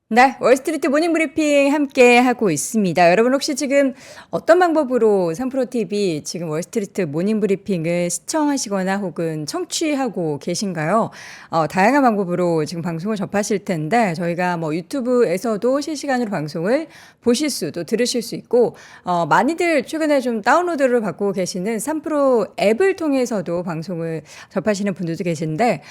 네, 월스트리트 모닝 브리핑 함께 하고 있습니다. 여러분 혹시 지금 어떤 방법으로 3프로TV 지금 월스트리트 모닝 브리핑을 시청하시거나 혹은 청취하고 계신가요? 다양한 방법으로 지금 방송을 접하실 텐데 저희가 뭐 유튜브에서도 실시간으로 방송을 보실 수도 들으실 수 있고 많이들 최근에 좀 다운로드를 받고 계시는 3프로 앱을 통해서도 방송을 접하시는 분들도 계신데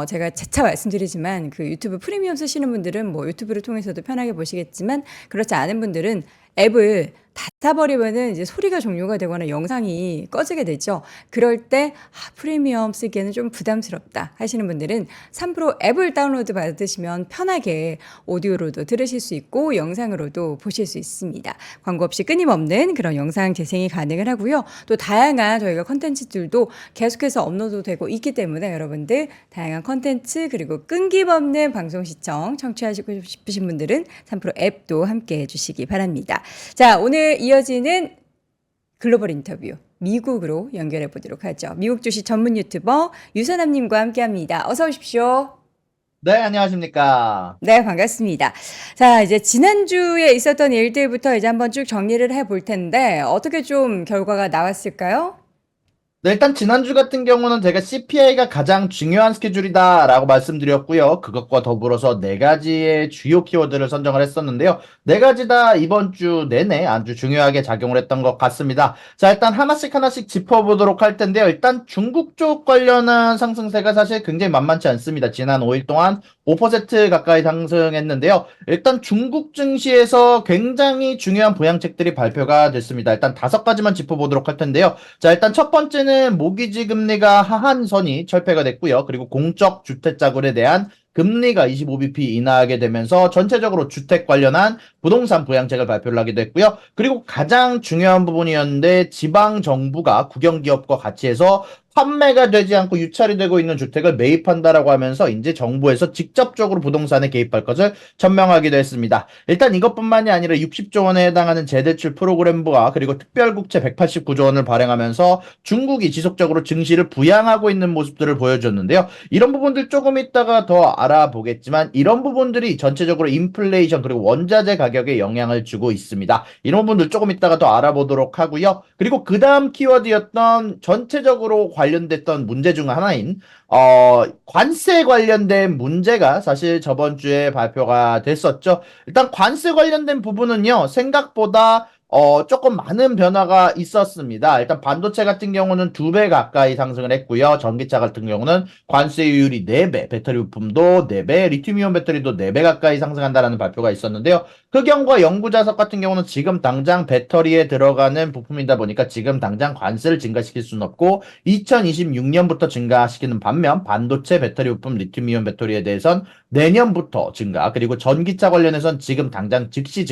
제가 재차 말씀드리지만 그 유튜브 프리미엄 쓰시는 분들은 뭐 유튜브를 통해서도 편하게 보시겠지만 그렇지 않은 분들은 앱을 닫아버리면은 이제 소리가 종료가 되거나 영상이 꺼지게 되죠. 그럴 때 프리미엄 쓰기에는 좀 부담스럽다 하시는 분들은 3프로 앱을 다운로드 받으시면 편하게 오디오로도 들으실 수 있고 영상으로도 보실 수 있습니다. 광고 없이 끊임없는 그런 영상 재생이 가능을 하고요. 또 다양한 저희가 컨텐츠들도 계속해서 업로드 되고 있기 때문에 여러분들 다양한 컨텐츠 그리고 끊김없는 방송 시청 청취하시고 싶으신 분들은 3프로 앱도 함께 해주시기 바랍니다. 자, 오늘 이어지는 글로벌 인터뷰 미국으로 연결해 보도록 하죠. 미국 주식 전문 유튜버 유선남님과 함께합니다. 어서 오십시오. 네, 안녕하십니까. 네, 반갑습니다. 자, 이제 지난주에 있었던 일들부터 이제 한번 쭉 정리를 해볼 텐데 어떻게 좀 결과가 나왔을까요? 네, 일단 지난주 같은 경우는 제가 CPI가 가장 중요한 스케줄이다라고 말씀드렸고요. 그것과 더불어서 네 가지의 주요 키워드를 선정을 했었는데요. 네 가지 다 이번 주 내내 아주 중요하게 작용을 했던 것 같습니다. 자, 일단 하나씩 짚어보도록 할 텐데요. 일단 중국 쪽 관련한 상승세가 사실 굉장히 만만치 않습니다. 지난 5일 동안 5% 가까이 상승했는데요. 일단 중국 증시에서 굉장히 중요한 부양책들이 발표가 됐습니다. 일단 5가지만 짚어보도록 할 텐데요. 자, 일단 첫 번째는 모기지 금리가 하한선이 철폐가 됐고요. 그리고 공적 주택자금에 대한 금리가 25bp 인하하게 되면서 전체적으로 주택 관련한 부동산 부양책을 발표를 하기도 했고요. 그리고 가장 중요한 부분이었는데 지방 정부가 국영기업과 같이 해서 판매가 되지 않고 유찰이 되고 있는 주택을 매입한다라고 하면서 이제 정부에서 직접적으로 부동산에 개입할 것을 천명하기도 했습니다. 일단 이것뿐만이 아니라 60조 원에 해당하는 재대출 프로그램과 그리고 특별국채 189조 원을 발행하면서 중국이 지속적으로 증시를 부양하고 있는 모습들을 보여줬는데요. 이런 부분들 조금 있다가 더 알아보겠지만 이런 부분들이 전체적으로 인플레이션 그리고 원자재 가격에 영향을 주고 있습니다. 이런 부분들 조금 있다가 더 알아보도록 하고요. 그리고 그 다음 키워드였던 전체적으로 관련됐던 문제 중 하나인 관세 관련된 문제가 사실 저번 주에 발표가 됐었죠. 일단 관세 관련된 부분은요, 생각보다 조금 많은 변화가 있었습니다. 일단 반도체 같은 경우는 2배 가까이 상승을 했고요. 전기차 같은 경우는 관세율이 4배, 배터리 부품도 4배, 리튬이온 배터리도 4배 가까이 상승한다라는 발표가 있었는데요. 흑연과 연구자석 같은 경우는 지금 당장 배터리에 들어가는 부품이다 보니까 지금 당장 관세를 증가시킬 수는 없고 2026년부터 증가시키는 반면 반도체, 배터리 부품, 리튬이온 배터리에 대해선 내년부터 증가 그리고 전기차 관련해선 지금 당장 즉시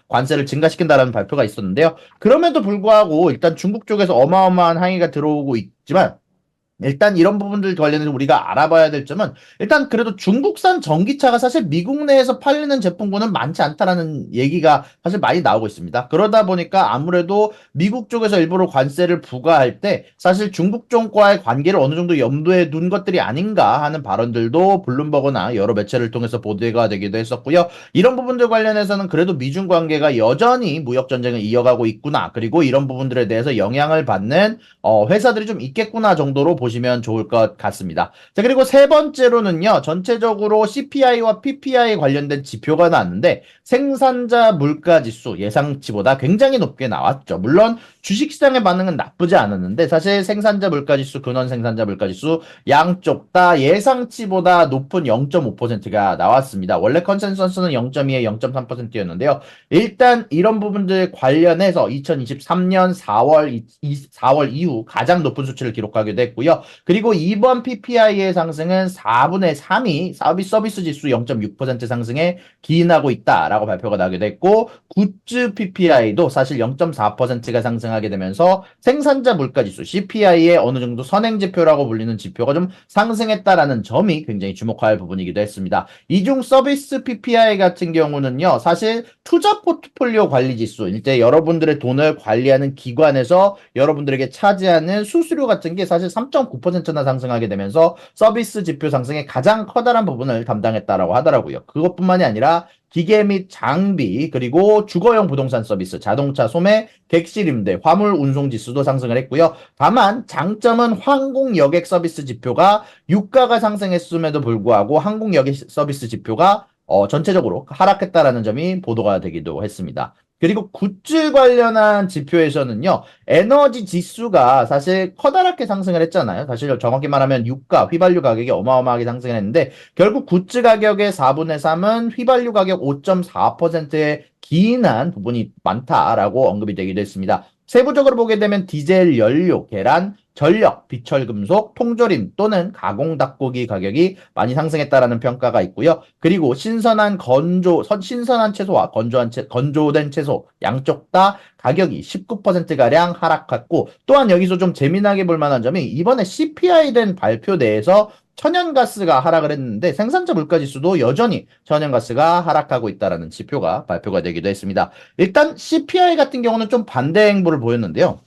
관세를 증가시킨다라는 발표가 있었는데요. 그럼에도 불구하고 일단 중국 쪽에서 어마어마한 항의가 들어오고 있지만 일단 이런 부분들 관련해서 우리가 알아봐야 될 점은 일단 그래도 중국산 전기차가 사실 미국 내에서 팔리는 제품군은 많지 않다라는 얘기가 사실 많이 나오고 있습니다. 그러다 보니까 아무래도 미국 쪽에서 일부러 관세를 부과할 때 사실 중국 쪽과의 관계를 어느 정도 염두에 둔 것들이 아닌가 하는 발언들도 블룸버그나 여러 매체를 통해서 보도가 되기도 했었고요. 이런 부분들 관련해서는 그래도 미중 관계가 여전히 무역 전쟁을 이어가고 있구나. 그리고 이런 부분들에 대해서 영향을 받는 회사들이 좀 있겠구나 정도로 보시면 좋을 것 같습니다. 자, 그리고 세 번째로는요, 전체적으로 CPI와 PPI 관련된 지표가 나왔는데, 생산자 물가 지수 예상치보다 굉장히 높게 나왔죠. 물론 주식시장의 반응은 나쁘지 않았는데, 사실 생산자 물가 지수, 근원 생산자 물가 지수 양쪽 다 예상치보다 높은 0.5%가 나왔습니다. 원래 컨센서스는 0.2에 0.3%였는데요. 일단 이런 부분들 관련해서 2023년 4월 이후 가장 높은 수치를 기록하기도 했고요. 그리고 이번 PPI의 상승은 4분의 3이 서비스 지수 0.6% 상승에 기인하고 있다라고 발표가 나기도 했고 굿즈 PPI도 사실 0.4%가 상승하게 되면서 생산자 물가 지수 CPI의 어느 정도 선행 지표라고 불리는 지표가 좀 상승했다라는 점이 굉장히 주목할 부분이기도 했습니다. 이중 서비스 PPI 같은 경우는요. 사실 투자 포트폴리오 관리 지수, 이제 여러분들의 돈을 관리하는 기관에서 여러분들에게 차지하는 수수료 같은 게 사실 8.9%나 상승하게 되면서 서비스 지표 상승의 가장 커다란 부분을 담당했다라고 하더라고요. 그것뿐만이 아니라 기계 및 장비, 그리고 주거용 부동산 서비스, 자동차 소매, 객실 임대, 화물 운송 지수도 상승을 했고요. 다만 장점은 항공 여객 서비스 지표가 유가가 상승했음에도 불구하고 항공 여객 서비스 지표가 전체적으로 하락했다라는 점이 보도가 되기도 했습니다. 그리고 굿즈 관련한 지표에서는요, 에너지 지수가 사실 커다랗게 상승을 했잖아요. 사실 정확히 말하면 유가, 휘발유 가격이 어마어마하게 상승을 했는데, 결국 굿즈 가격의 4분의 3은 휘발유 가격 5.4%에 기인한 부분이 많다라고 언급이 되기도 했습니다. 세부적으로 보게 되면 디젤 연료, 계란, 전력, 비철금속, 통조림 또는 가공 닭고기 가격이 많이 상승했다라는 평가가 있고요. 그리고 신선한 채소와 건조된 채소 양쪽 다 가격이 19%가량 하락했고, 또한 여기서 좀 재미나게 볼 만한 점이 이번에 CPI 된 발표 내에서 천연가스가 하락을 했는데 생산자 물가지수도 여전히 천연가스가 하락하고 있다라는 지표가 발표가 되기도 했습니다. 일단 CPI 같은 경우는 좀 반대 행보를 보였는데요.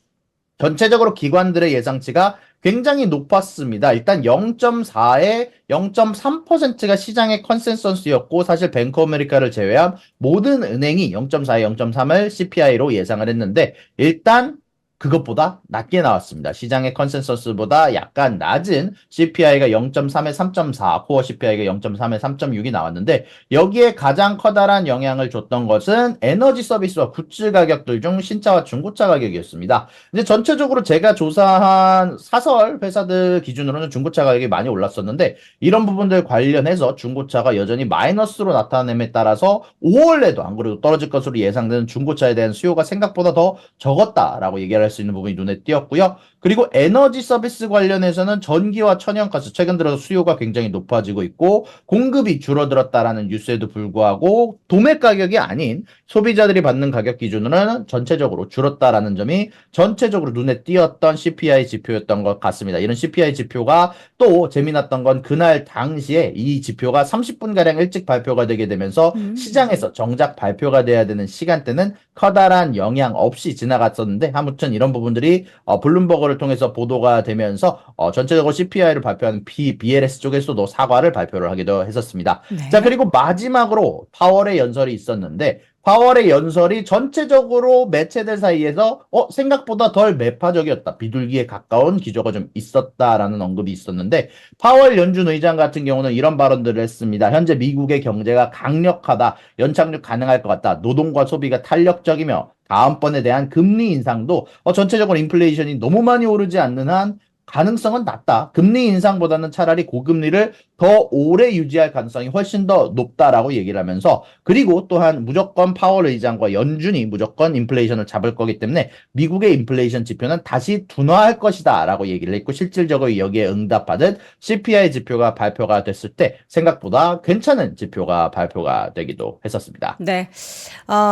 전체적으로 기관들의 예상치가 굉장히 높았습니다. 일단 0.4에 0.3%가 시장의 컨센서스였고, 사실 뱅크 아메리카를 제외한 모든 은행이 0.4에 0.3을 CPI로 예상을 했는데, 일단 그것보다 낮게 나왔습니다. 시장의 컨센서스보다 약간 낮은 CPI가 0.3에 3.4, 코어 CPI가 0.3에 3.6이 나왔는데, 여기에 가장 커다란 영향을 줬던 것은 에너지 서비스와 굿즈 가격들 중 신차와 중고차 가격이었습니다. 이제 전체적으로 제가 조사한 사설 회사들 기준으로는 중고차 가격이 많이 올랐었는데, 이런 부분들 관련해서 중고차가 여전히 마이너스로 나타남에 따라서 5월에도 안 그래도 떨어질 것으로 예상되는 중고차에 대한 수요가 생각보다 더 적었다라고 얘기할 수 있는 부분이 눈에 띄었고요. 그리고 에너지 서비스 관련해서는 전기와 천연가스 최근 들어서 수요가 굉장히 높아지고 있고, 공급이 줄어들었다라는 뉴스에도 불구하고 도매 가격이 아닌 소비자들이 받는 가격 기준으로는 전체적으로 줄었다라는 점이 전체적으로 눈에 띄었던 CPI 지표였던 것 같습니다. 이런 CPI 지표가 또 재미났던 건 그날 당시에 이 지표가 30분가량 일찍 발표가 되게 되면서 시장에서 정작 발표가 돼야 되는 시간대는 커다란 영향 없이 지나갔었는데, 아무튼 이런 부분들이 블룸버그를 통해서 보도가 되면서 전체적으로 CPI를 발표하는 BLS 쪽에서도 사과를 발표를 하기도 했었습니다. 네. 자, 그리고 마지막으로 파월의 연설이 있었는데, 파월의 연설이 전체적으로 매체들 사이에서 생각보다 덜 매파적이었다, 비둘기에 가까운 기조가 좀 있었다라는 언급이 있었는데, 파월 연준 의장 같은 경우는 이런 발언들을 했습니다. 현재 미국의 경제가 강력하다, 연착륙 가능할 것 같다, 노동과 소비가 탄력적이며 다음번에 대한 금리 인상도 전체적으로 인플레이션이 너무 많이 오르지 않는 한 가능성은 낮다. 금리 인상보다는 차라리 고금리를 더 오래 유지할 가능성이 훨씬 더 높다라고 얘기를 하면서, 그리고 또한 무조건 파월 의장과 연준이 무조건 인플레이션을 잡을 거기 때문에 미국의 인플레이션 지표는 다시 둔화할 것이다 라고 얘기를 했고, 실질적으로 여기에 응답하듯 CPI 지표가 발표가 됐을 때 생각보다 괜찮은 지표가 발표가 되기도 했었습니다. 네.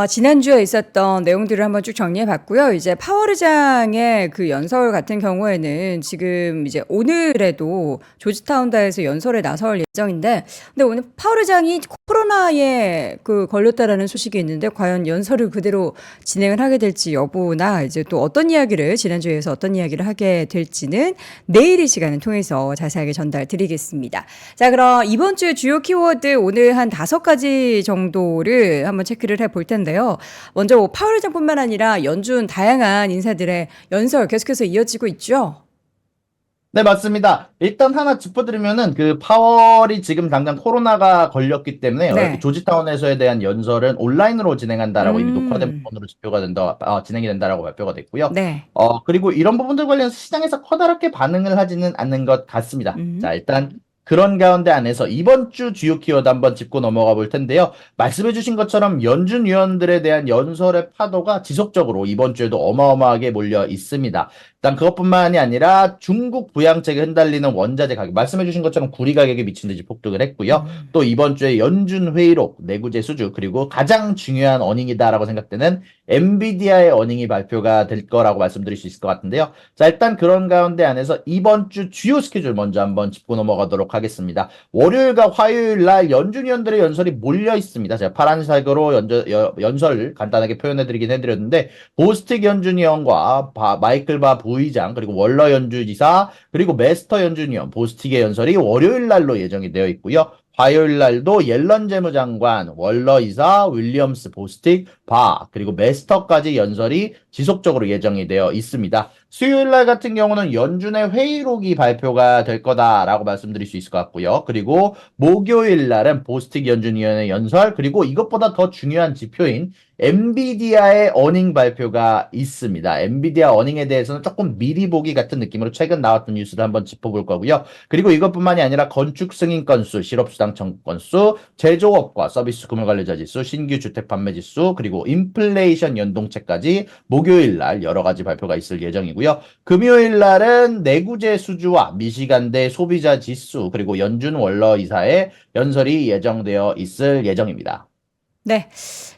지난주에 있었던 내용들을 한번 쭉 정리해 봤고요. 이제 파월 의장의 그 연설 같은 경우에는 지금 이제 오늘에도 조지타운다에서 연설에 나설 예정인데, 근데 오늘 파월 의장이 코로나에 걸렸다라는 소식이 있는데, 과연 연설을 그대로 진행을 하게 될지 여부나 이제 또 어떤 이야기를, 지난주에서 어떤 이야기를 하게 될지는 내일 이 시간을 통해서 자세하게 전달 드리겠습니다. 자, 그럼 이번 주의 주요 키워드 오늘 한 5가지 정도를 한번 체크를 해볼 텐데요. 먼저 파월 의장뿐만 아니라 연준 다양한 인사들의 연설 계속해서 이어지고 있죠. 네, 맞습니다. 일단 하나 짚어드리면은 그 파월이 지금 당장 코로나가 걸렸기 때문에 네. 조지타운에서에 대한 연설은 온라인으로 진행한다라고 이미 녹화된 음. 부분으로 진행이 된다라고 발표가 됐고요. 네. 그리고 이런 부분들 관련해서 시장에서 커다랗게 반응을 하지는 않는 것 같습니다. 자, 일단 그런 가운데 안에서 이번 주 주요 키워드 한번 짚고 넘어가 볼 텐데요. 말씀해 주신 것처럼 연준 위원들에 대한 연설의 파도가 지속적으로 이번 주에도 어마어마하게 몰려 있습니다. 일단 그것뿐만이 아니라 중국 부양책에 흔들리는 원자재 가격, 말씀해 주신 것처럼 구리 가격이 미친 듯이 폭등을 했고요. 또 이번 주에 연준 회의록, 내구재 수주, 그리고 가장 중요한 어닝이다라고 생각되는 엔비디아의 어닝이 발표가 될 거라고 말씀드릴 수 있을 것 같은데요. 자, 일단 그런 가운데 안에서 이번 주 주요 스케줄 먼저 한번 짚고 넘어가도록 하겠습니다. 월요일과 화요일 날 연준 위원들의 연설이 몰려 있습니다. 제가 파란색으로 연설을 간단하게 표현해 드리긴 해드렸는데, 보스틱 연준 위원과 마이클 바 부의장, 그리고 월러 연준이사, 그리고 메스터 연준위원, 보스틱의 연설이 월요일 날로 예정이 되어 있고요. 화요일 날도 옐런 재무장관, 월러 이사, 윌리엄스 보스틱, 그리고 메스터까지 연설이 지속적으로 예정이 되어 있습니다. 수요일 날 같은 경우는 연준의 회의록이 발표가 될 거다라고 말씀드릴 수 있을 것 같고요. 그리고 목요일 날은 보스틱 연준위원회 연설, 그리고 이것보다 더 중요한 지표인 엔비디아의 어닝 발표가 있습니다. 엔비디아 어닝에 대해서는 조금 미리 보기 같은 느낌으로 최근 나왔던 뉴스를 한번 짚어볼 거고요. 그리고 이것뿐만이 아니라 건축 승인 건수, 실업수당 청구 건수, 제조업과 서비스 구매 관리자 지수, 신규 주택 판매 지수, 그리고 인플레이션 연동체까지 목요일 날 여러 가지 발표가 있을 예정이고요. 금요일 날은 내구재 수주와 미시간대 소비자 지수, 그리고 연준 월러 이사의 연설이 예정되어 있을 예정입니다. 네.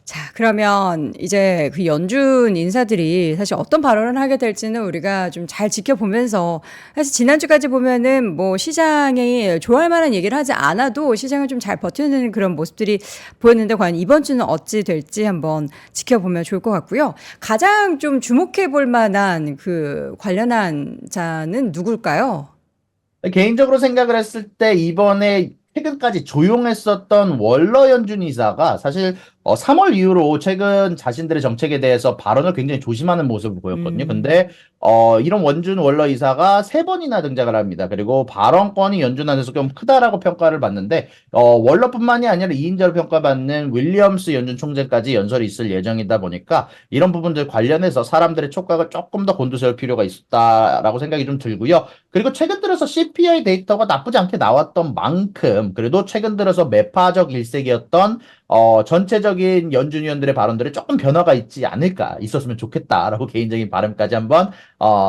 자, 그러면 이제 그 연준 인사들이 사실 어떤 발언을 하게 될지는 우리가 좀 잘 지켜보면서 사실 지난주까지 보면은 뭐 시장이 좋아할 만한 얘기를 하지 않아도 시장을 좀 잘 버텨내는 그런 모습들이 보였는데 과연 이번 주는 어찌 될지 한번 지켜보면 좋을 것 같고요. 가장 좀 주목해 볼 만한 그 관련한 자는 누굴까요? 개인적으로 생각을 했을 때 이번에 최근까지 조용했었던 월러 연준 이사가 사실 3월 이후로 최근 자신들의 정책에 대해서 발언을 굉장히 조심하는 모습을 보였거든요. 근데 이런 원준 월러 이사가 3번이나 등장을 합니다. 그리고 발언권이 연준 안에서 좀 크다라고 평가를 받는데 월러뿐만이 아니라 2인자로 평가받는 윌리엄스 연준 총재까지 연설이 있을 예정이다 보니까 이런 부분들 관련해서 사람들의 촉각을 조금 더 곤두세울 필요가 있다라고 생각이 좀 들고요. 그리고 최근 들어서 CPI 데이터가 나쁘지 않게 나왔던 만큼 그래도 최근 들어서 매파적 일색이었던 전체적인 연준위원들의 발언들에 조금 변화가 있지 않을까, 있었으면 좋겠다라고 개인적인 바람까지 한번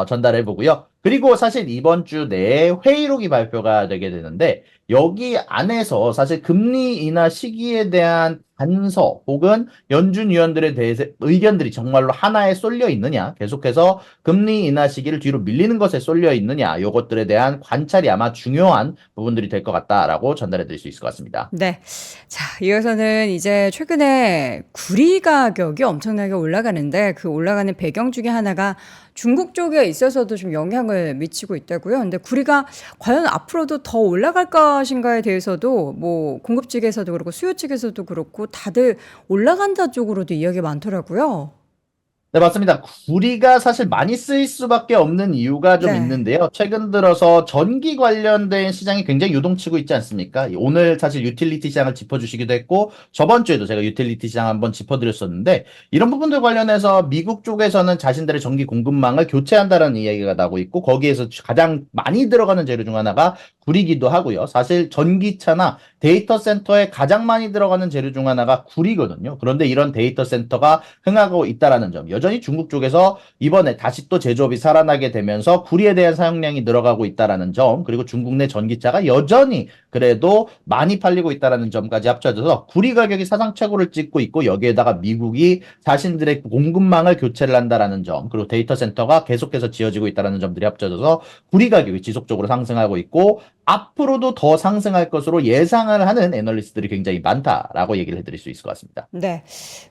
전달해 보고요. 그리고 사실 이번 주 내에 회의록이 발표가 되게 되는데 여기 안에서 사실 금리 인하 시기에 대한 단서 혹은 연준위원들에 대해서 의견들이 정말로 하나에 쏠려 있느냐, 계속해서 금리 인하 시기를 뒤로 밀리는 것에 쏠려 있느냐, 요것들에 대한 관찰이 아마 중요한 부분들이 될 것 같다라고 전달해 드릴 수 있을 것 같습니다. 네. 자, 이어서는 이제 최근에 구리 가격이 엄청나게 올라가는데 그 올라가는 배경 중에 하나가 중국 쪽에 있어서도 좀 영향을 미치고 있다고요. 근데 구리가 과연 앞으로도 더 올라갈 것인가에 대해서도 뭐 공급 측에서도 그렇고 수요 측에서도 그렇고 다들 올라간다 쪽으로도 이야기가 많더라고요. 네, 맞습니다. 구리가 사실 많이 쓰일 수밖에 없는 이유가 좀 네. 있는데요. 최근 들어서 전기 관련된 시장이 굉장히 요동치고 있지 않습니까? 오늘 사실 유틸리티 시장을 짚어주시기도 했고, 저번 주에도 제가 유틸리티 시장 한번 짚어드렸었는데, 이런 부분들 관련해서 미국 쪽에서는 자신들의 전기 공급망을 교체한다는 이야기가 나오고 있고, 거기에서 가장 많이 들어가는 재료 중 하나가 구리기도 하고요. 사실 전기차나 데이터 센터에 가장 많이 들어가는 재료 중 하나가 구리거든요. 그런데 이런 데이터 센터가 흥하고 있다라는 점, 여전히 중국 쪽에서 이번에 다시 또 제조업이 살아나게 되면서 구리에 대한 사용량이 늘어가고 있다라는 점, 그리고 중국 내 전기차가 여전히 그래도 많이 팔리고 있다라는 점까지 합쳐져서 구리 가격이 사상 최고를 찍고 있고, 여기에다가 미국이 자신들의 공급망을 교체를 한다라는 점, 그리고 데이터 센터가 계속해서 지어지고 있다라는 점들이 합쳐져서 구리 가격이 지속적으로 상승하고 있고, 앞으로도 더 상승할 것으로 예상을 하는 애널리스트들이 굉장히 많다라고 얘기를 해드릴 수 있을 것 같습니다. 네.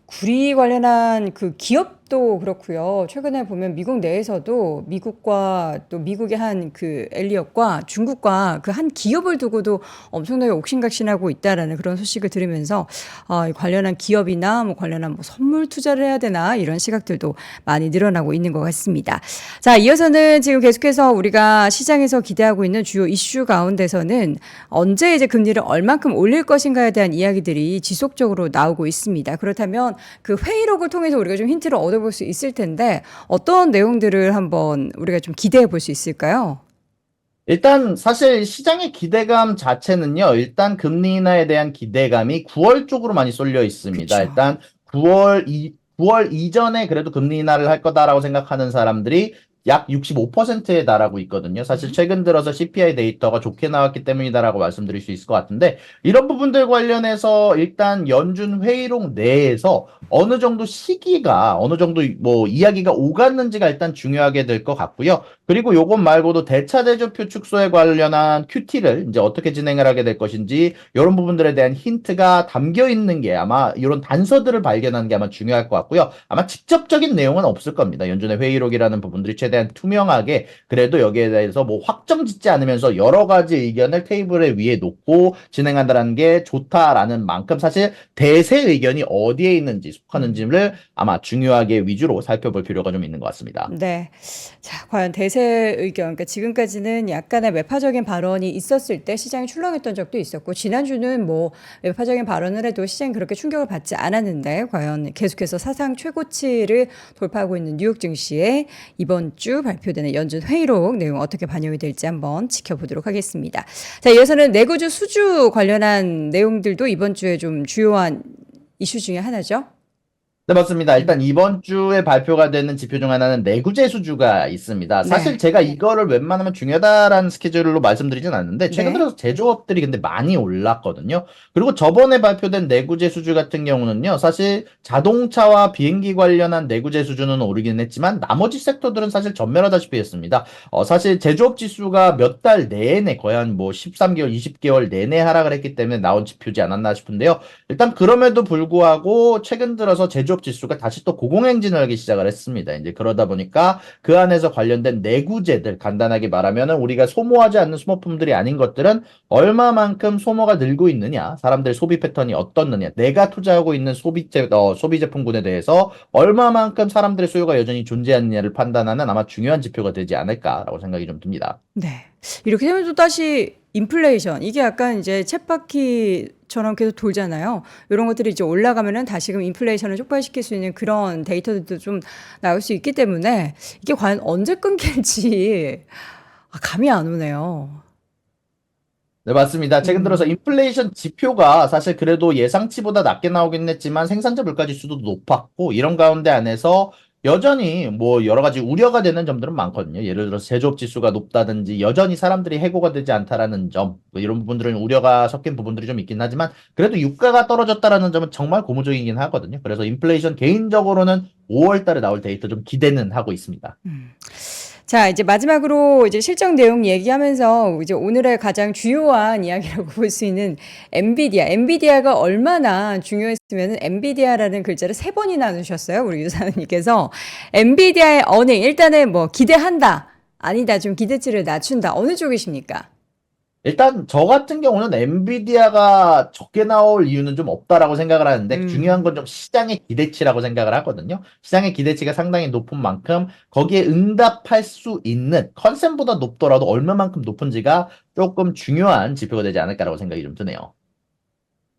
구리 관련한 그 기업도 그렇고요. 최근에 보면 미국 내에서도 미국과 또 미국의 한 그 엘리엇과 중국과 그 한 기업을 두고도 엄청나게 옥신각신하고 있다라는 그런 소식을 들으면서 이 관련한 기업이나 뭐 관련한 뭐 선물 투자를 해야 되나 이런 시각들도 많이 늘어나고 있는 것 같습니다. 자, 이어서는 지금 계속해서 우리가 시장에서 기대하고 있는 주요 이슈 가운데서는 언제 이제 금리를 얼만큼 올릴 것인가에 대한 이야기들이 지속적으로 나오고 있습니다. 그렇다면 그 회의록을 통해서 우리가 좀 힌트를 얻어볼 수 있을 텐데 어떤 내용들을 한번 우리가 좀 기대해 볼 수 있을까요? 일단 사실 시장의 기대감 자체는요. 일단 금리 인하에 대한 기대감이 9월 쪽으로 많이 쏠려 있습니다. 그쵸. 일단 9월 이전에 그래도 금리 인하를 할 거다라고 생각하는 사람들이 약 65%에 달하고 있거든요. 사실 최근 들어서 CPI 데이터가 좋게 나왔기 때문이다라고 말씀드릴 수 있을 것 같은데, 이런 부분들 관련해서 일단 연준 회의록 내에서 어느 정도 시기가 어느 정도 뭐 이야기가 오갔는지가 일단 중요하게 될 것 같고요. 그리고 요것 말고도 대차대조표 축소에 관련한 QT를 이제 어떻게 진행을 하게 될 것인지 이런 부분들에 대한 힌트가 담겨 있는 게 아마 이런 단서들을 발견하는 게 아마 중요할 것 같고요. 아마 직접적인 내용은 없을 겁니다. 연준의 회의록이라는 부분들이 최대한 투명하게 그래도 여기에 대해서 뭐 확정 짓지 않으면서 여러 가지 의견을 테이블에 위에 놓고 진행한다는 게 좋다라는 만큼 사실 대세 의견이 어디에 있는지 속하는지를 아마 중요하게 위주로 살펴볼 필요가 좀 있는 것 같습니다. 네. 자, 과연 대세 의견, 그러니까 지금까지는 약간의 매파적인 발언이 있었을 때 시장이 출렁했던 적도 있었고, 지난주는 뭐 매파적인 발언을 해도 시장이 그렇게 충격을 받지 않았는데, 과연 계속해서 사상 최고치를 돌파하고 있는 뉴욕 증시에 이번 주 발표되는 연준 회의록 내용 어떻게 반영이 될지 한번 지켜보도록 하겠습니다. 자, 이어서는 내구주 수주 관련한 내용들도 이번 주에 좀 주요한 이슈 중에 하나죠. 네, 맞습니다. 일단 이번 주에 발표가 되는 지표 중 하나는 내구재 수주가 있습니다. 사실 네. 제가 이거를 웬만하면 중요하다라는 스케줄로 말씀드리진 않는데 최근 네. 들어서 제조업들이 근데 많이 올랐거든요. 그리고 저번에 발표된 내구재 수주 같은 경우는요. 사실 자동차와 비행기 관련한 내구재 수주는 오르긴 했지만 나머지 섹터들은 사실 전멸하다시피 했습니다. 사실 제조업 지수가 몇 달 내내 거의 한 뭐 13개월, 20개월 내내 하락을 했기 때문에 나온 지표지 않았나 싶은데요. 일단 그럼에도 불구하고 최근 들어서 제조업 지수가 다시 또 고공행진을 하기 시작을 했습니다. 이제 그러다 보니까 그 안에서 관련된 내구재들 간단하게 말하면은 우리가 소모하지 않는 소모품들이 아닌 것들은 얼마만큼 소모가 늘고 있느냐, 사람들 소비 패턴이 어떻느냐, 내가 투자하고 있는 소비 제품군에 대해서 얼마만큼 사람들의 수요가 여전히 존재하느냐를 판단하는 아마 중요한 지표가 되지 않을까라고 생각이 좀 듭니다. 네. 이렇게 되면 또 다시 인플레이션, 이게 약간 이제 쳇바퀴처럼 계속 돌잖아요. 이런 것들이 이제 올라가면은 다시금 인플레이션을 촉발시킬 수 있는 그런 데이터들도 좀 나올 수 있기 때문에 이게 과연 언제 끊길지 감이 안 오네요. 네, 맞습니다. 최근 들어서 음. 인플레이션 지표가 사실 그래도 예상치보다 낮게 나오긴 했지만 생산자 물가 지수도 높았고 이런 가운데 안에서 여전히 뭐 여러 가지 우려가 되는 점들은 많거든요. 예를 들어서 제조업 지수가 높다든지 여전히 사람들이 해고가 되지 않다라는 점, 뭐 이런 부분들은 우려가 섞인 부분들이 좀 있긴 하지만 그래도 유가가 떨어졌다라는 점은 정말 고무적이긴 하거든요. 그래서 인플레이션 개인적으로는 5월 달에 나올 데이터 좀 기대는 하고 있습니다. 자, 이제 마지막으로 이제 실적 내용 얘기하면서 이제 오늘의 가장 주요한 이야기라고 볼 수 있는 엔비디아. 엔비디아가 얼마나 중요했으면 엔비디아라는 글자를 세 번이나 넣으셨어요. 우리 유사님께서. 엔비디아의 어닝, 일단은 뭐 기대한다. 아니다. 좀 기대치를 낮춘다. 어느 쪽이십니까? 일단 저 같은 경우는 엔비디아가 적게 나올 이유는 좀 없다라고 생각을 하는데 중요한 음. 건 좀 시장의 기대치라고 생각을 하거든요. 시장의 기대치가 상당히 높은 만큼 거기에 응답할 수 있는 컨센보다 높더라도 얼마만큼 높은지가 조금 중요한 지표가 되지 않을까라고 생각이 좀 드네요.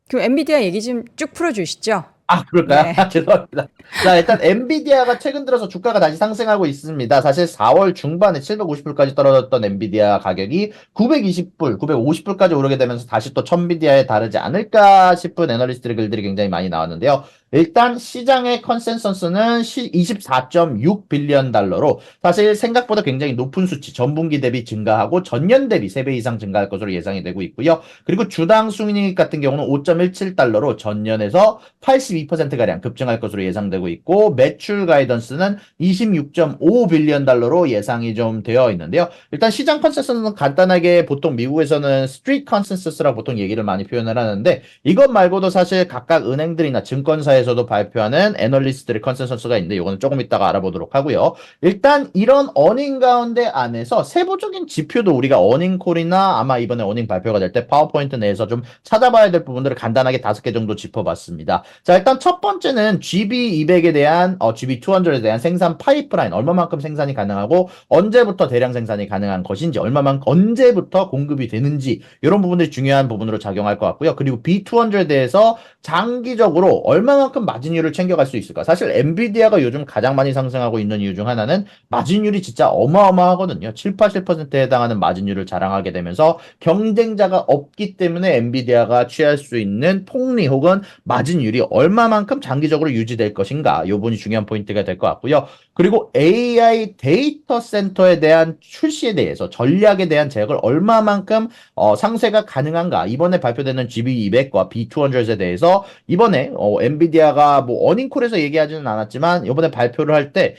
그럼 엔비디아 얘기 좀 쭉 풀어주시죠. 아, 그럴까요? 네. 죄송합니다. 자, 일단 엔비디아가 최근 들어서 주가가 다시 상승하고 있습니다. 사실 4월 중반에 750불까지 떨어졌던 엔비디아 가격이 920불, 950불까지 오르게 되면서 다시 또 천비디아에 다르지 않을까 싶은 애널리스트의 글들이 굉장히 많이 나왔는데요. 일단 시장의 컨센서스는 24.6 빌리언 달러로 사실 생각보다 굉장히 높은 수치, 전분기 대비 증가하고 전년 대비 3배 이상 증가할 것으로 예상이 되고 있고요. 그리고 주당 순이익 같은 경우는 5.17달러로 전년에서 82%가량 급증할 것으로 예상되고 있고 매출 가이던스는 26.5 빌리언 달러로 예상이 좀 되어 있는데요. 일단 시장 컨센서스는 간단하게 보통 미국에서는 스트리트 컨센서스라고 보통 얘기를 많이 표현을 하는데 이것 말고도 사실 각각 은행들이나 증권사에서도 발표하는 애널리스트들의 컨센서스가 있는데 이거는 조금 이따가 알아보도록 하고요. 일단 이런 어닝 가운데 안에서 세부적인 지표도 우리가 어닝콜이나 아마 이번에 어닝 발표가 될 때 파워포인트 내에서 좀 찾아봐야 될 부분들을 간단하게 5개 정도 짚어봤습니다. 자, 일단 첫 번째는 GB200에 대한, GB200에 대한 생산 파이프라인, 얼마만큼 생산이 가능하고, 언제부터 대량 생산이 가능한 것인지, 얼마만큼, 언제부터 공급이 되는지, 이런 부분들이 중요한 부분으로 작용할 것 같고요. 그리고 B200에 대해서 장기적으로 얼마만큼 마진율을 챙겨갈 수 있을까? 사실 엔비디아가 요즘 가장 많이 상승하고 있는 이유 중 하나는 마진율이 진짜 어마어마하거든요. 7, 80%에 해당하는 마진율을 자랑하게 되면서 경쟁자가 없기 때문에 엔비디아가 취할 수 있는 폭리 혹은 마진율이 얼마만큼 장기적으로 유지될 것인가 요 부분이 중요한 포인트가 될 것 같고요. 그리고 AI 데이터 센터에 대한 출시에 대해서 전략에 대한 제약을 얼마만큼 상쇄가 가능한가 이번에 발표되는 GB200과 B200에 대해서 이번에 엔비디아 엔비디아가 뭐 어닝콜에서 얘기하지는 않았지만 이번에 발표를 할 때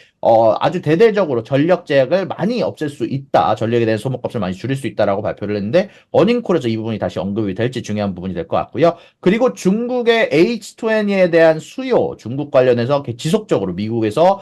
아주 대대적으로 전력 제약을 많이 없앨 수 있다. 전력에 대한 소모값을 많이 줄일 수 있다라고 발표를 했는데 어닝콜에서 이 부분이 다시 언급이 될지 중요한 부분이 될 것 같고요. 그리고 중국의 H20에 대한 수요, 중국 관련해서 지속적으로 미국에서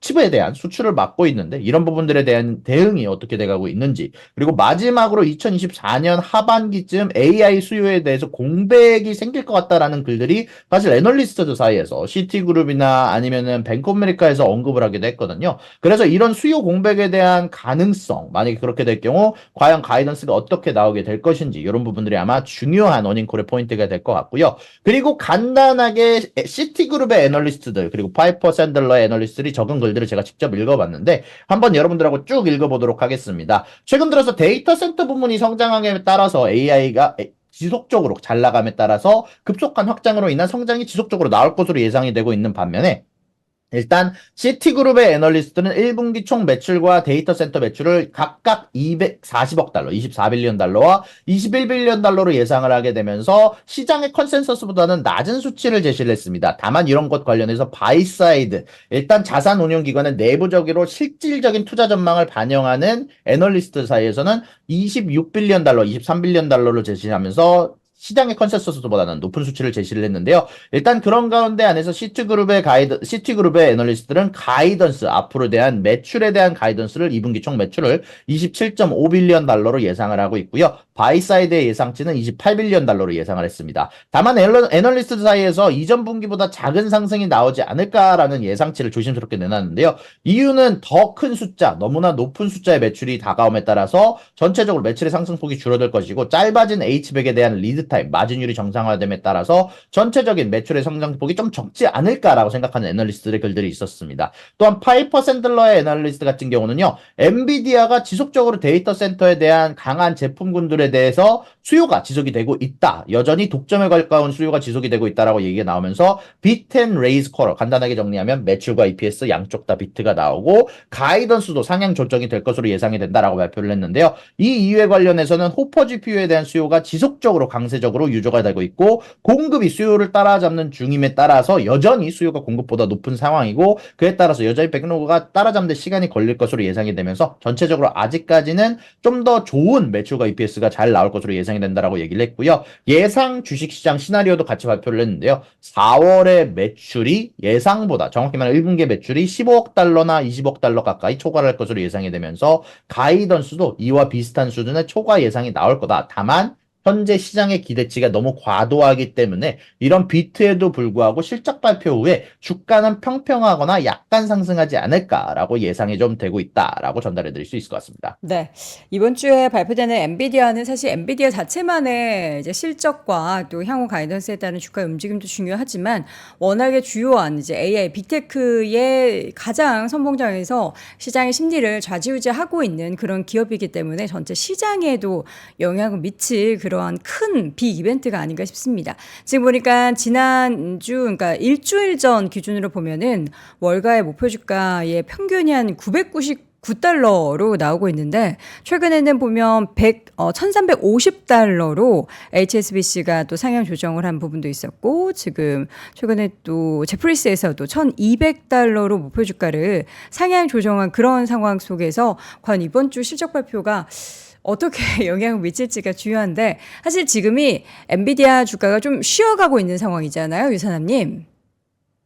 칩에 대한 수출을 막고 있는데 이런 부분들에 대한 대응이 어떻게 돼가고 있는지 그리고 마지막으로 2024년 하반기쯤 AI 수요에 대해서 공백이 생길 것 같다라는 글들이 사실 애널리스트들 사이에서 시티그룹이나 아니면은 뱅크 오브 아메리카에서 언급을 하기도 했거든요. 그래서 이런 수요 공백에 대한 가능성 만약에 그렇게 될 경우 과연 가이던스가 어떻게 나오게 될 것인지 이런 부분들이 아마 중요한 어닝콜의 포인트가 될 것 같고요. 그리고 간단하게 시티그룹의 애널리스트들 그리고 파이퍼 샌들러의 애널리스트들이 적은 글들을 제가 직접 읽어봤는데 한번 여러분들하고 쭉 읽어보도록 하겠습니다. 최근 들어서 데이터 센터 부문이 성장함에 따라서 AI가 지속적으로 잘 나감에 따라서 급속한 확장으로 인한 성장이 지속적으로 나올 것으로 예상이 되고 있는 반면에 일단 시티그룹의 애널리스트는 1분기 총 매출과 데이터 센터 매출을 각각 240억 달러, 24빌리언 달러와 21빌리언 달러로 예상을 하게 되면서 시장의 컨센서스보다는 낮은 수치를 제시를 했습니다. 다만 이런 것 관련해서 바이사이드, 일단 자산 운용 기관의 내부적으로 실질적인 투자 전망을 반영하는 애널리스트 사이에서는 26빌리언 달러, 23빌리언 달러를 제시하면서 시장의 컨센서스보다는 높은 수치를 제시를 했는데요. 일단 그런 가운데 안에서 시티그룹의 애널리스트들은 가이던스, 앞으로 대한 매출에 대한 가이던스를 2분기 총 매출을 27.5빌리언 달러로 예상을 하고 있고요. 바이사이드의 예상치는 28빌리언 달러로 예상을 했습니다. 다만 애널리스트 사이에서 이전 분기보다 작은 상승이 나오지 않을까라는 예상치를 조심스럽게 내놨는데요. 이유는 더 큰 숫자, 너무나 높은 숫자의 매출이 다가옴에 따라서 전체적으로 매출의 상승폭이 줄어들 것이고 짧아진 H백에 대한 리드 타임, 마진율이 정상화됨에 따라서 전체적인 매출의 성장폭이 좀 적지 않을까라고 생각하는 애널리스트들의 글들이 있었습니다. 또한 파이퍼 샌들러의 애널리스트 같은 경우는요. 엔비디아가 지속적으로 데이터 센터에 대한 강한 제품군들에 대해서 수요가 지속이 되고 있다. 여전히 독점에 가까운 수요가 지속이 되고 있다라고 얘기가 나오면서 비트 앤 레이즈 쿼터 간단하게 정리하면 매출과 EPS 양쪽 다 비트가 나오고 가이던스도 상향 조정이 될 것으로 예상이 된다라고 발표를 했는데요. 이 이유에 관련해서는 호퍼 GPU에 대한 수요가 지속적으로 강세적으로 유조가 되고 있고 공급이 수요를 따라잡는 중임에 따라서 여전히 수요가 공급보다 높은 상황이고 그에 따라서 여전히 백로그가 따라잡는 데 시간이 걸릴 것으로 예상이 되면서 전체적으로 아직까지는 좀 더 좋은 매출과 EPS가 잘 나올 것으로 예상이 된다라고 얘기를 했고요. 예상 주식시장 시나리오도 같이 발표를 했는데요. 4월의 매출이 예상보다 정확히 말하면 1분기 매출이 15억 달러나 20억 달러 가까이 초과할 것으로 예상이 되면서 가이던스도 이와 비슷한 수준의 초과 예상이 나올 거다. 다만 현재 시장의 기대치가 너무 과도하기 때문에 이런 비트에도 불구하고 실적 발표 후에 주가는 평평하거나 약간 상승하지 않을까라고 예상이 좀 되고 있다라고 전달해 드릴 수 있을 것 같습니다. 네. 이번 주에 발표되는 엔비디아는 사실 엔비디아 자체만의 이제 실적과 또 향후 가이던스에 따른 주가 움직임도 중요하지만 워낙에 주요한 이제 AI 빅테크의 가장 선봉장에서 시장의 심리를 좌지우지하고 있는 그런 기업이기 때문에 전체 시장에도 영향을 미칠 그러한 큰 빅이벤트가 아닌가 싶습니다. 지금 보니까 지난주, 그러니까 일주일 전 기준으로 보면은 월가의 목표 주가의 평균이 한 999달러로 나오고 있는데 최근에는 보면 1350달러로 HSBC가 또 상향 조정을 한 부분도 있었고 지금 최근에 또 제프리스에서도 1200달러로 목표 주가를 상향 조정한 그런 상황 속에서 과연 이번 주 실적 발표가 어떻게 영향을 미칠지가 중요한데 사실 지금이 엔비디아 주가가 좀 쉬어가고 있는 상황이잖아요, 유산남님.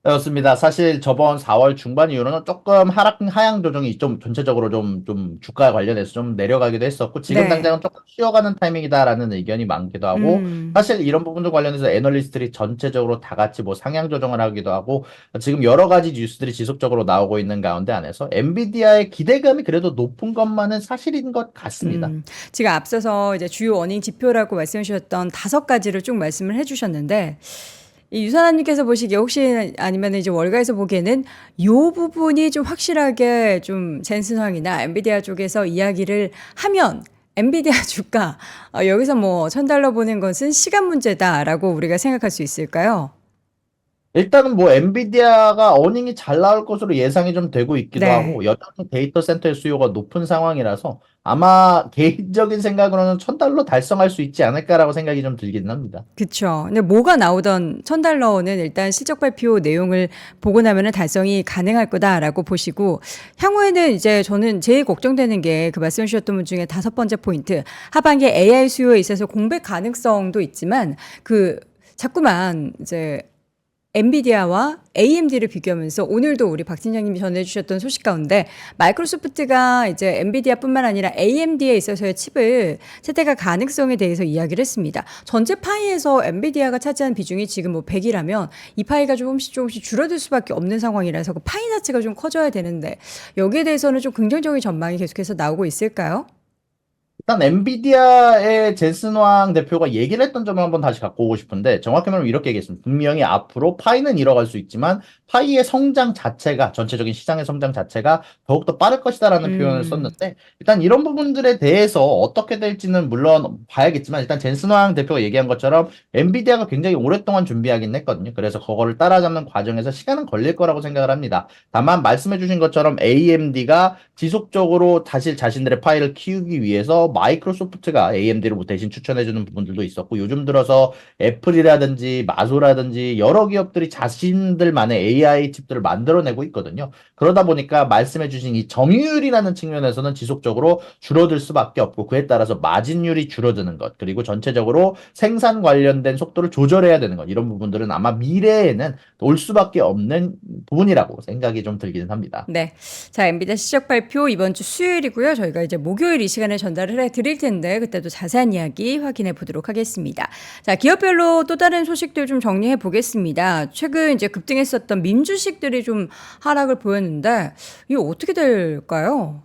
그렇습니다. 사실 저번 4월 중반 이후로는 조금 하향 조정이 좀 전체적으로 좀 주가 관련해서 좀 내려가기도 했었고 지금 네. 당장은 조금 쉬어가는 타이밍이다라는 의견이 많기도 하고 음. 사실 이런 부분들 관련해서 애널리스트들이 전체적으로 다 같이 뭐 상향 조정을 하기도 하고 지금 여러 가지 뉴스들이 지속적으로 나오고 있는 가운데 안에서 엔비디아의 기대감이 그래도 높은 것만은 사실인 것 같습니다. 지금 앞서서 이제 주요 어닝 지표라고 말씀해 주셨던 5가지를 쭉 말씀을 해 주셨는데 이 유산님께서 보시기에 혹시 아니면 이제 월가에서 보기에는 요 부분이 좀 확실하게 좀 젠슨황이나 엔비디아 쪽에서 이야기를 하면 엔비디아 주가 여기서 뭐 $1000 보는 것은 시간 문제다라고 우리가 생각할 수 있을까요? 일단은 뭐 엔비디아가 어닝이 잘 나올 것으로 예상이 좀 되고 있기도 네. 하고 여전히 데이터 센터의 수요가 높은 상황이라서 아마 개인적인 생각으로는 1000달러 달성할 수 있지 않을까라고 생각이 좀 들기는 합니다. 그쵸. 근데 뭐가 나오던 1000달러는 일단 실적 발표 내용을 보고 나면은 달성이 가능할 거다라고 보시고, 향후에는 이제 저는 제일 걱정되는 게 그 말씀 주셨던 분 중에 다섯 번째 포인트, 하반기에 AI 수요에 있어서 공백 가능성도 있지만 그 자꾸만 이제 엔비디아와 AMD를 비교하면서 오늘도 우리 박 팀장님이 전해주셨던 소식 가운데 마이크로소프트가 이제 엔비디아뿐만 아니라 AMD에 있어서의 칩을 채택할 가능성에 대해서 이야기를 했습니다. 전체 파이에서 엔비디아가 차지한 비중이 지금 뭐 100이라면 이 파이가 조금씩 줄어들 수밖에 없는 상황이라서 그 파이 자체가 좀 커져야 되는데 여기에 대해서는 좀 긍정적인 전망이 계속해서 나오고 있을까요? 일단 엔비디아의 젠슨 왕 대표가 얘기를 했던 점을 한번 다시 갖고 오고 싶은데 정확히 말하면 이렇게 얘기했습니다. 분명히 앞으로 파이는 잃어갈 수 있지만 파이의 성장 자체가 전체적인 시장의 성장 자체가 더욱더 빠를 것이다라는 표현을 음, 썼는데 일단 이런 부분들에 대해서 어떻게 될지는 물론 봐야겠지만 일단 젠슨 왕 대표가 얘기한 것처럼 엔비디아가 굉장히 오랫동안 준비하긴 했거든요. 그래서 그거를 따라잡는 과정에서 시간은 걸릴 거라고 생각을 합니다. 다만 말씀해 주신 것처럼 AMD가 지속적으로 다시 자신들의 파일을 키우기 위해서 마이크로소프트가 AMD를 뭐 대신 추천해주는 부분들도 있었고 요즘 들어서 애플이라든지 마소라든지 여러 기업들이 자신들만의 AI 칩들을 만들어내고 있거든요. 그러다 보니까 말씀해주신 이 점유율이라는 측면에서는 지속적으로 줄어들 수밖에 없고 그에 따라서 마진율이 줄어드는 것 그리고 전체적으로 생산 관련된 속도를 조절해야 되는 것 이런 부분들은 아마 미래에는 올 수밖에 없는 부분이라고 생각이 좀 들기는 합니다. 네. 자, 엔비디아 실적 발표 이번 주 수요일이고요. 저희가 이제 목요일 이 시간에 전달을 해 드릴 텐데 그때도 자세한 이야기 확인해 보도록 하겠습니다. 자, 기업별로 또 다른 소식들 좀 정리해 보겠습니다. 최근 이제 급등했었던 민주식들이 좀 하락을 보였는데 이게 어떻게 될까요?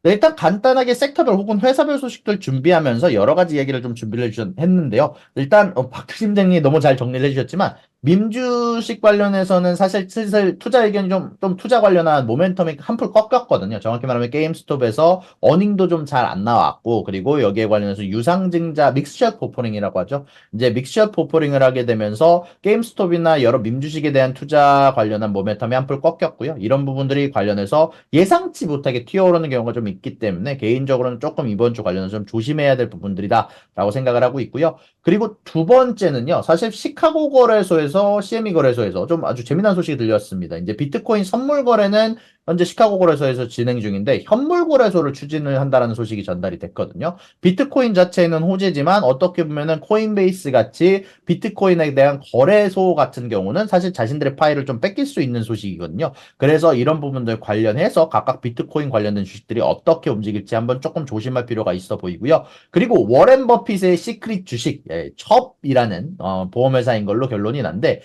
네, 일단 간단하게 섹터별 혹은 회사별 소식들 준비하면서 여러 가지 얘기를 좀 준비를 했는데요. 일단 박 팀장님이 너무 잘 정리를 해주셨지만 민주식 관련해서는 사실 슬슬 투자 의견이 좀 투자 관련한 모멘텀이 한풀 꺾였거든요. 정확히 말하면 게임스톱에서 어닝도 좀 잘 안 나왔고 그리고 여기에 관련해서 유상증자 믹스샷 포퍼링이라고 하죠. 이제 믹스샷 포퍼링을 하게 되면서 게임스톱이나 여러 민주식에 대한 투자 관련한 모멘텀이 한풀 꺾였고요. 이런 부분들이 관련해서 예상치 못하게 튀어오르는 경우가 좀 있기 때문에 개인적으로는 조금 이번 주 관련해서 좀 조심해야 될 부분들이다라고 생각을 하고 있고요. 그리고 두 번째는요. 사실 시카고 거래소에서 CME 거래소에서 좀 아주 재미난 소식이 들렸습니다. 이제 비트코인 선물 거래는 현재 시카고 거래소에서 진행 중인데 현물 거래소를 추진을 한다라는 소식이 전달이 됐거든요. 비트코인 자체는 호재지만 어떻게 보면은 코인베이스 같이 비트코인에 대한 거래소 같은 경우는 사실 자신들의 파일을 좀 뺏길 수 있는 소식이거든요. 그래서 이런 부분들 관련해서 각각 비트코인 관련된 주식들이 어떻게 움직일지 한번 조금 조심할 필요가 있어 보이고요. 그리고 워렌 버핏의 시크릿 주식, 첩이라는 보험회사인 걸로 결론이 난데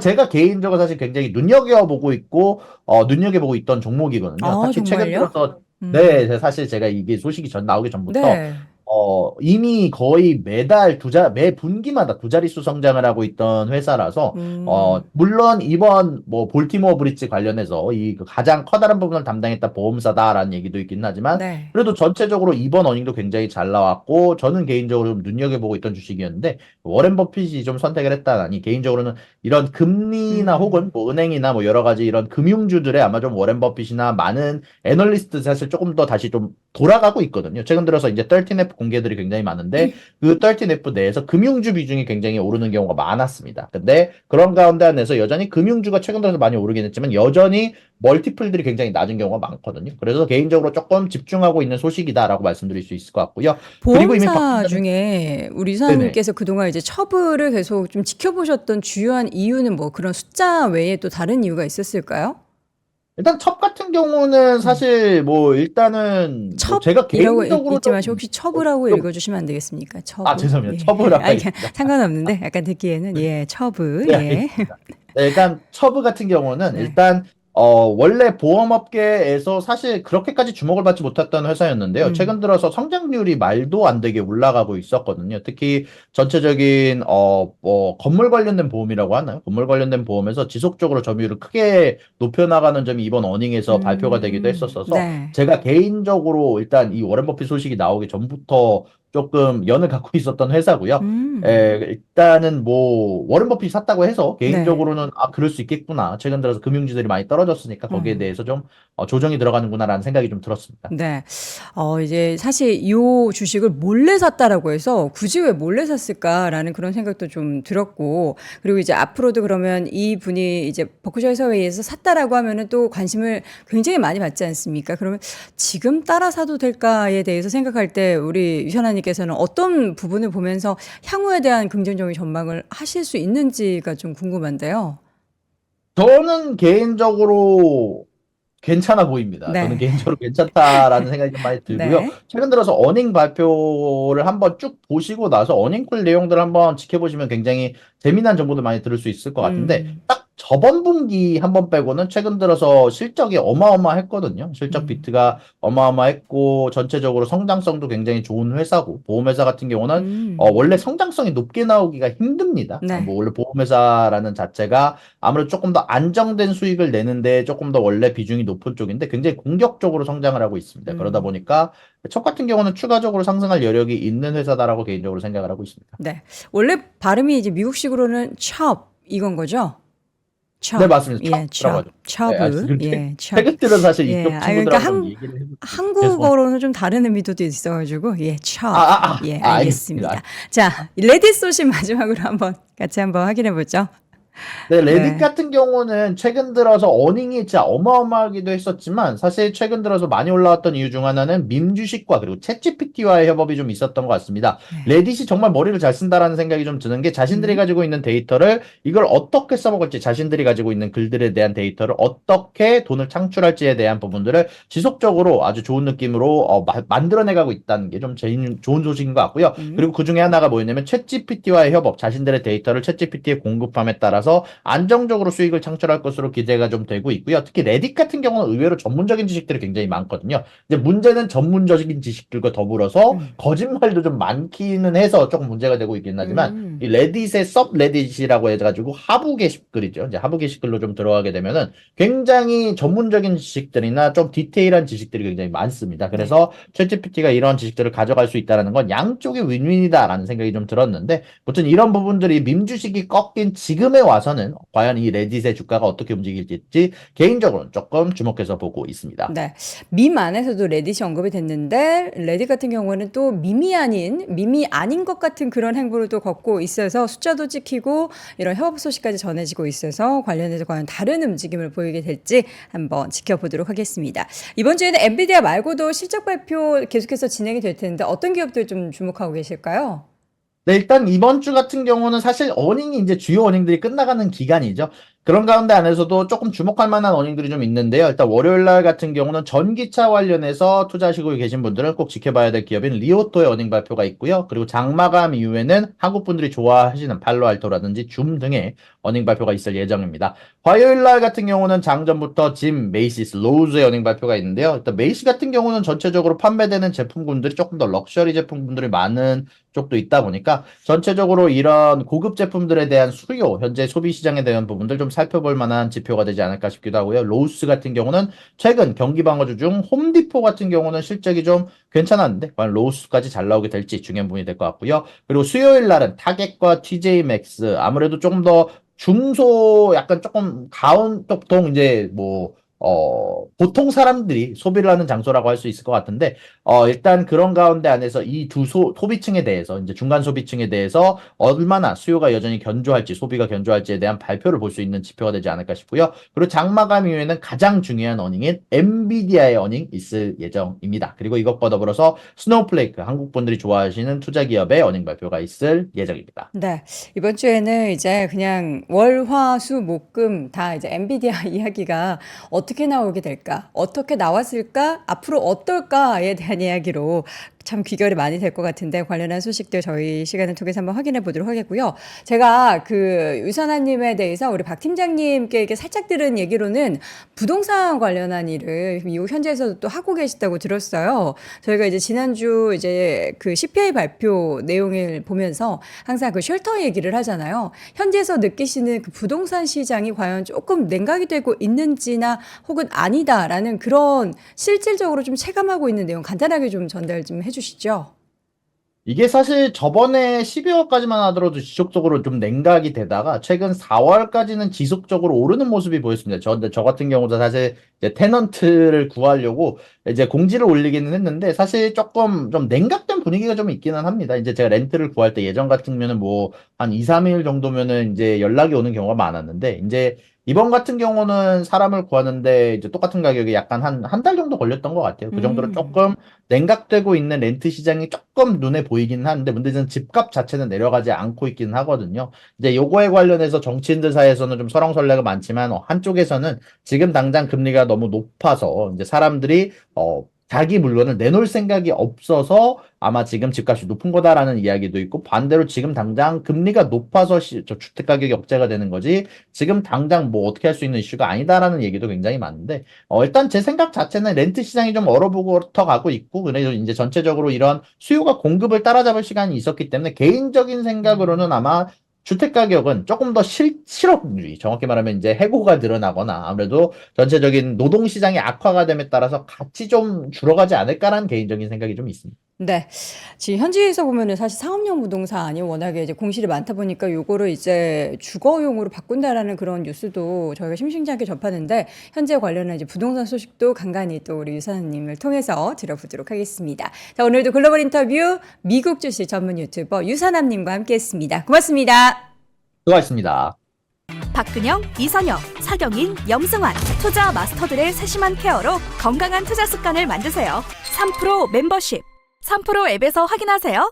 제가 개인적으로 사실 굉장히 눈여겨보고 있고 눈여겨보고 있던 종목이거든요. 아, 특히 최근 정말요? 들어서 음. 네, 사실 제가 이게 소식이 나오기 전부터 네. 이미 거의 매달 매 분기마다 두 자릿수 성장을 하고 있던 회사라서, 음. 물론 이번 뭐 볼티모어 브릿지 관련해서 그 가장 커다란 부분을 담당했다 보험사다라는 얘기도 있긴 하지만, 네. 그래도 전체적으로 이번 어닝도 굉장히 잘 나왔고, 저는 개인적으로 좀 눈여겨보고 있던 주식이었는데, 워렌 버핏이 좀 선택을 했다니, 개인적으로는 이런 금리나 음. 혹은 뭐 은행이나 뭐 여러 가지 이런 금융주들에 아마 좀 워렌 버핏이나 많은 애널리스트 사실 조금 더 다시 좀 돌아가고 있거든요. 최근 들어서 이제 13F 공개들이 굉장히 많은데 그 13F 내에서 금융주 비중이 굉장히 오르는 경우가 많았습니다. 근데 그런 가운데 안에서 여전히 금융주가 최근 들어서 많이 오르긴 했지만 여전히 멀티플들이 굉장히 낮은 경우가 많거든요. 그래서 개인적으로 조금 집중하고 있는 소식이다라고 말씀드릴 수 있을 것 같고요. 그리고 이미 박 보험사 팀장님, 중에 우리 네네. 이사님께서 그동안 이제 처브를 계속 좀 지켜보셨던 주요한 이유는 뭐 그런 숫자 외에 또 다른 이유가 있었을까요? 일단 첩 같은 경우는 음. 사실 뭐 일단은 뭐 제가 첩이라고 개인적으로 읽지 마시고 혹시 첩이라고 좀 읽어주시면 안 되겠습니까? 아, 첩. 죄송합니다. 예. 첩으로 아니, 하겠습니다. 상관없는데 약간 듣기에는 예, 첩. 네, 예. 알겠습니다. 네, 일단 처브 같은 경우는 네. 일단 원래 보험업계에서 사실 그렇게까지 주목을 받지 못했던 회사였는데요. 음. 최근 들어서 성장률이 말도 안 되게 올라가고 있었거든요. 특히 전체적인 뭐 건물 관련된 보험이라고 하나요? 건물 관련된 보험에서 지속적으로 점유율을 크게 높여나가는 점이 이번 어닝에서 발표가 되기도 했었어서 네. 제가 개인적으로 일단 이 워렌 버핏 소식이 나오기 전부터 조금 연을 갖고 있었던 회사고요. 음. 일단은 뭐 워렌 버핏이 샀다고 해서 네. 개인적으로는 그럴 수 있겠구나. 최근 들어서 금융지들이 많이 떨어졌으니까 거기에 음. 대해서 좀 조정이 들어가는구나라는 생각이 좀 들었습니다. 네. 이제 사실 이 주식을 몰래 샀다라고 해서 굳이 왜 몰래 샀을까라는 그런 생각도 좀 들었고, 그리고 이제 앞으로도 그러면 이분이 이제 버크셔 해서웨이에서 샀다라고 하면은 또 관심을 굉장히 많이 받지 않습니까? 그러면 지금 따라 사도 될까에 대해서 생각할 때 우리 유선아님께서는 어떤 부분을 보면서 향후에 대한 긍정적인 전망을 하실 수 있는지가 좀 궁금한데요. 저는 개인적으로 괜찮아 보입니다. 저는 네. 개인적으로 괜찮다라는 생각이 좀 많이 들고요. 네. 최근 들어서 어닝 발표를 한번 쭉 보시고 나서 어닝콜 내용들 한번 지켜보시면 굉장히 재미난 정보도 많이 들을 수 있을 것 같은데 음. 딱 저번 분기 한 번 빼고는 최근 들어서 실적이 어마어마했거든요. 실적 음. 비트가 어마어마했고 전체적으로 성장성도 굉장히 좋은 회사고 보험회사 같은 경우는 음. 원래 성장성이 높게 나오기가 힘듭니다. 네. 뭐 원래 보험회사라는 자체가 아무래도 조금 더 안정된 수익을 내는데 조금 더 원래 비중이 높은 쪽인데 굉장히 공격적으로 성장을 하고 있습니다. 그러다 음. 보니까 첫 같은 경우는 추가적으로 상승할 여력이 있는 회사다라고 개인적으로 생각을 하고 있습니다. 네. 원래 발음이 이제 미국식으로는 chop 이건 거죠? 네, chop. 맞습니다. 예, 첩이라고 chop. 하죠. 네, chop. 예, chop. 최근들은 사실 예. 이쪽 그러니까 친구들하고 좀 얘기를 해보고 죄송합니다. 한국어로는 좀 다른 의미도 있어가지고, 예, chop. 예, 알겠습니다. 알겠습니다. 자, 레딧 소식 마지막으로 같이 한번 확인해 보죠. 네, 레딧 네. 같은 경우는 최근 들어서 어닝이 진짜 어마어마하기도 했었지만 사실 최근 들어서 많이 올라왔던 이유 중 하나는 밈 주식과 그리고 챗GPT와의 협업이 좀 있었던 것 같습니다. 네. 레딧이 정말 머리를 잘 쓴다라는 생각이 좀 드는 게 자신들이 음. 가지고 있는 데이터를 이걸 어떻게 써먹을지 자신들이 가지고 있는 글들에 대한 데이터를 어떻게 돈을 창출할지에 대한 부분들을 지속적으로 아주 좋은 느낌으로 만들어내가고 있다는 게 좀 제일 좋은 소식인 것 같고요. 음. 그리고 그 중에 하나가 뭐였냐면 챗GPT와의 협업, 자신들의 데이터를 챗GPT에 공급함에 따라서 안정적으로 수익을 창출할 것으로 기대가 좀 되고 있고요. 특히 레딧 같은 경우는 의외로 전문적인 지식들이 굉장히 많거든요. 이제 문제는 전문적인 지식들과 더불어서 음. 거짓말도 좀 많기는 해서 조금 문제가 되고 있긴 하지만 음. 이 레딧의 섭 레딧이라고 해가지고 하부 게시글이죠. 이제 하부 게시글로 좀 들어가게 되면은 굉장히 전문적인 지식들이나 좀 디테일한 지식들이 굉장히 많습니다. 네. 그래서 챗GPT가 이런 지식들을 가져갈 수 있다는 건 양쪽이 윈윈이다라는 생각이 좀 들었는데, 아무튼 이런 부분들이 밈주식이 꺾인 지금에 와서는 과연 이 레딧의 주가가 어떻게 움직일지 개인적으로는 조금 주목해서 보고 있습니다. 네. 밈 안에서도 레딧이 언급이 됐는데, 레딧 같은 경우는 또 밈이 아닌 것 같은 그런 행보를 또 걷고 있어서 숫자도 찍히고 이런 협업 소식까지 전해지고 있어서 관련해서 과연 다른 움직임을 보이게 될지 한번 지켜보도록 하겠습니다. 이번 주에는 엔비디아 말고도 실적 발표 계속해서 진행이 될 텐데 어떤 기업들 좀 주목하고 계실까요? 네, 일단 이번 주 같은 경우는 사실 어닝이 이제 주요 어닝들이 끝나가는 기간이죠. 그런 가운데 안에서도 조금 주목할 만한 어닝들이 좀 있는데요. 일단 월요일 날 같은 경우는 전기차 관련해서 투자하시고 계신 분들은 꼭 지켜봐야 될 기업인 리오토의 어닝 발표가 있고요. 그리고 장마감 이후에는 한국 분들이 좋아하시는 팔로알토라든지 줌 등의 어닝 발표가 있을 예정입니다. 화요일 날 같은 경우는 장전부터 짐, 메이시스, 로우즈의 어닝 발표가 있는데요. 일단 메이시 같은 경우는 전체적으로 판매되는 제품군들이 조금 더 럭셔리 제품군들이 많은 쪽도 있다 보니까 전체적으로 이런 고급 제품들에 대한 수요, 현재 소비 시장에 대한 부분들 좀 살펴볼 만한 지표가 되지 않을까 싶기도 하고요. 로우스 같은 경우는 최근 경기 방어주 중 홈디포 같은 경우는 실적이 좀 괜찮았는데 과연 로우스까지 잘 나오게 될지 중요한 부분이 될 것 같고요. 그리고 수요일 날은 타겟과 TJ 맥스 아무래도 조금 더 중소 약간 조금 보통 이제 뭐 보통 사람들이 소비를 하는 장소라고 할 수 있을 것 같은데, 일단 그런 가운데 안에서 이 두 소비층에 대해서, 이제 중간 소비층에 대해서 얼마나 수요가 여전히 견조할지, 소비가 견조할지에 대한 발표를 볼 수 있는 지표가 되지 않을까 싶고요. 그리고 장마감 이후에는 가장 중요한 어닝인 엔비디아의 어닝 있을 예정입니다. 그리고 이것과 더불어서 스노우플레이크, 한국 분들이 좋아하시는 투자 기업의 어닝 발표가 있을 예정입니다. 네. 이번 주에는 이제 그냥 월, 화, 수, 목, 금 다 이제 엔비디아 이야기가 어떻게 나오게 될까? 어떻게 나왔을까? 앞으로 어떨까에 대한 이야기로 참 귀결이 많이 될 것 같은데 관련한 소식들 저희 시간을 통해서 한번 확인해 보도록 하겠고요. 제가 그 유선아님에 대해서 우리 박 팀장님께 이렇게 살짝 들은 얘기로는 부동산 관련한 일을 미국 현지에서도 또 하고 계시다고 들었어요. 저희가 이제 지난주 이제 그 CPI 발표 내용을 보면서 항상 그 쉘터 얘기를 하잖아요. 현지에서 느끼시는 그 부동산 시장이 과연 조금 냉각이 되고 있는지나 혹은 아니다라는 그런 실질적으로 좀 체감하고 있는 내용 간단하게 좀 전달 좀 해주시죠. 이게 사실 저번에 12월까지만 하더라도 지속적으로 좀 냉각이 되다가 최근 4월까지는 지속적으로 오르는 모습이 보였습니다. 근데 저 같은 경우도 사실 이제 테넌트를 구하려고 이제 공지를 올리기는 했는데 사실 조금 좀 냉각된 분위기가 좀 있기는 합니다. 이제 제가 렌트를 구할 때 예전 같으면은 뭐 한 2, 3일 정도면은 이제 연락이 오는 경우가 많았는데 이제 이번 같은 경우는 사람을 구하는데 이제 똑같은 가격에 약간 한 달 정도 걸렸던 것 같아요. 그 정도로 음. 조금 냉각되고 있는 렌트 시장이 조금 눈에 보이긴 하는데 문제는 집값 자체는 내려가지 않고 있기는 하거든요. 이제 요거에 관련해서 정치인들 사이에서는 좀 설왕설래가 많지만 한쪽에서는 지금 당장 금리가 너무 높아서 이제 사람들이 자기 물건을 내놓을 생각이 없어서 아마 지금 집값이 높은 거다라는 이야기도 있고 반대로 지금 당장 금리가 높아서 저 주택 가격이 억제가 되는 거지 지금 당장 뭐 어떻게 할 수 있는 이슈가 아니다라는 얘기도 굉장히 많은데 일단 제 생각 자체는 렌트 시장이 좀 얼어붙어 가고 있고, 그래서 이제 전체적으로 이런 수요가 공급을 따라잡을 시간이 있었기 때문에 개인적인 생각으로는 아마 주택 가격은 조금 더 실업률이 정확히 말하면 이제 해고가 늘어나거나 아무래도 전체적인 노동 시장의 악화가 됨에 따라서 같이 좀 줄어가지 않을까라는 개인적인 생각이 좀 있습니다. 네. 지금 현지에서 보면은 사실 상업용 부동산이 워낙에 이제 공실이 많다 보니까 요거를 이제 주거용으로 바꾼다라는 그런 뉴스도 저희가 심심찮게 접하는데 현재 관련한 이제 부동산 소식도 간간히 또 우리 유사님을 통해서 들어보도록 하겠습니다. 자, 오늘도 글로벌 인터뷰 미국 주식 전문 유튜버 유사남님과 함께했습니다. 고맙습니다. 수고하셨습니다. 박근영, 이선영, 사경인, 염승환 투자 마스터들의 세심한 케어로 건강한 투자 습관을 만드세요. 3프로 멤버십 3프로 앱에서 확인하세요.